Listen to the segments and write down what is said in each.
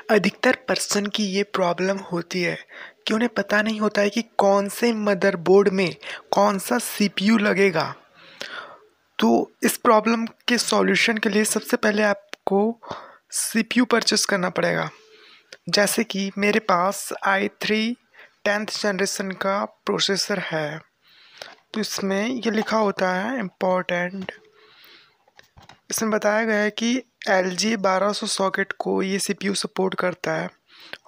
अधिकतर पर्सन की ये प्रॉब्लम होती है कि उन्हें पता नहीं होता है कि कौन से मदरबोर्ड में कौन सा सीपीयू लगेगा। तो इस प्रॉब्लम के सॉल्यूशन के लिए सबसे पहले आपको सीपीयू परचेस करना पड़ेगा। जैसे कि मेरे पास i3 10th जनरेशन का प्रोसेसर है, तो इसमें ये लिखा होता है इम्पोर्टेंट। इसमें बताया गया है कि LG 1200 सॉकेट को ये सीपीयू सपोर्ट करता है,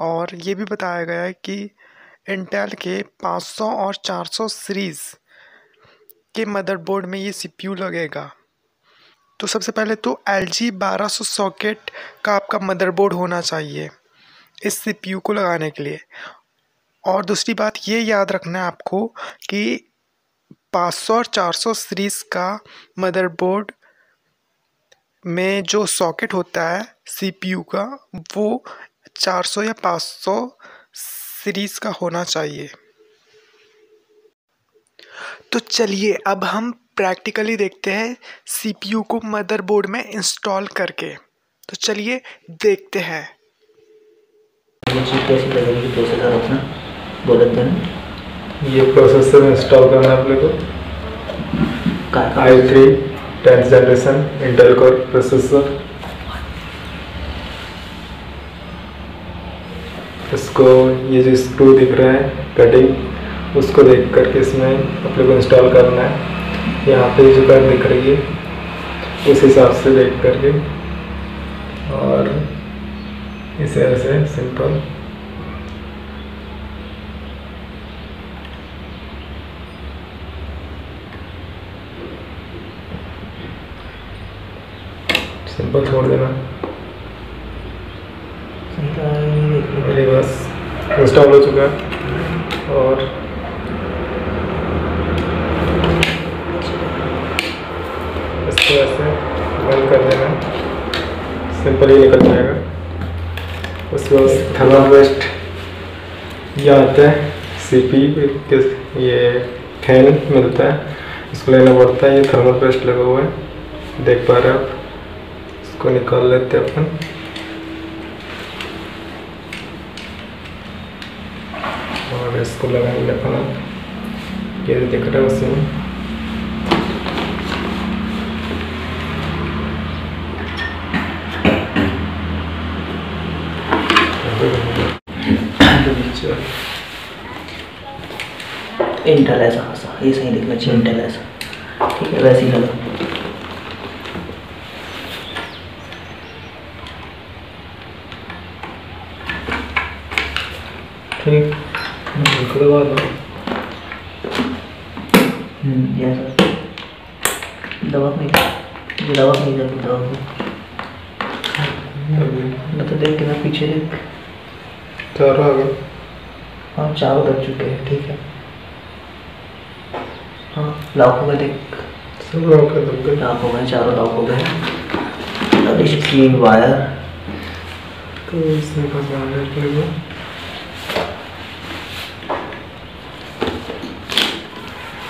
और ये भी बताया गया है कि इंटेल के 500 और 400 सीरीज़ के मदरबोर्ड में ये सीपीयू लगेगा। तो सबसे पहले तो LG 1200 सॉकेट का आपका मदरबोर्ड होना चाहिए इस सीपीयू को लगाने के लिए। और दूसरी बात ये याद रखना है आपको कि 500 और 400 सीरीज़ का मदरबोर्ड में जो सॉकेट होता है सीपीयू का, वो 400 या 500 सीरीज़ का होना चाहिए। तो चलिए अब हम प्रैक्टिकली देखते हैं सीपीयू को मदरबोर्ड में इंस्टॉल करके। तो चलिए देखते हैं। कैसी लगेगी प्रोसेसर अपना बोल देते हैं। ये प्रोसेसर इंस्टॉल करना है अपने को। i3 10th generation Intel core processor. इसको ये जो स्क्रू दिख रहा है कटिंग, उसको देख करके इसमें अपने को इंस्टॉल करना है। यहाँ पे जो कर दिख रही है उस हिसाब से देख करके, और इसे ऐसे सिंपल छोड़ देना। मेरे बस इंस्टॉल हो चुका है। और इसको ऐसे बंद कर देना, सिंपल ही निकल जाएगा। उसके बाद थर्मल पेस्ट ये आता है, सीपी के ये फैन मिलता है, इसको लेना पड़ता है। ये थर्मल पेस्ट लगा हुआ है, देख पा रहे हैं आप। इसको निकाल लेते हैं अपन। और इसको लगाएंगे अपना, ये दिख रहा है उसमें। इंटेल ऐसा खासा ये सही दिखना चाहिए, इंटेल ऐसा ठीक है, वैसे ही लगा। ठीक उसके बाद दवा नहीं जरूर दवा मैं तो देख के ना पीछे देख, चारों आ गए। हाँ चारों दब चुके हैं, ठीक है। हाँ लॉक हो गए, देख सब लॉक है, दब गए, लॉक हो गए, चारों लॉक हो गए। अब इसकी वायर तो इसमें फंसाने के लिए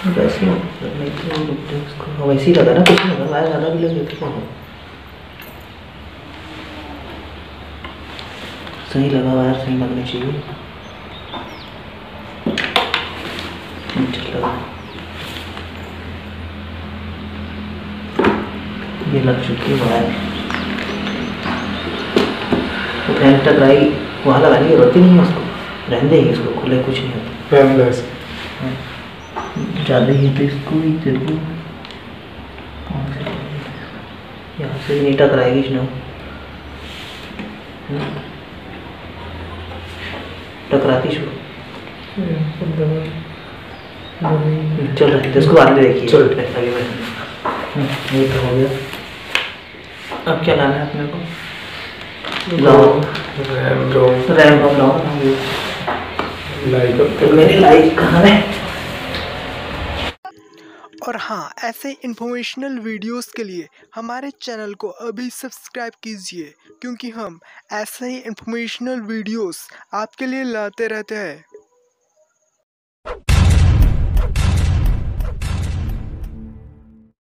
वैसे नहीं तो इसको वैसे ही लगा ना, कुछ नहीं लगा, वायर ज़्यादा भी लगे तो सही लगा, वायर सही लगनी चाहिए। लगा ये लग चुकी है वायर। तो फैन टकराई वहाँ लगाने की जरूरत ही नहीं है, उसको रहने देंगे, इसको खुले कुछ नहीं होता। ज़्यादा ही तो इसको ही जरूर यहाँ से नहीं टकराएगी स्नो, टकराती शो चल रही है, इसको बाद में देखिए। चल अभी मैं ये तो हो गया। अब क्या लाना है अपने को? रैम कम लाओ, लाइक मेरी लाइक कहाँ है? और हाँ, ऐसे इन्फॉर्मेशनल वीडियोस के लिए हमारे चैनल को अभी सब्सक्राइब कीजिए, क्योंकि हम ऐसे ही इन्फॉर्मेशनल वीडियोस आपके लिए लाते रहते हैं।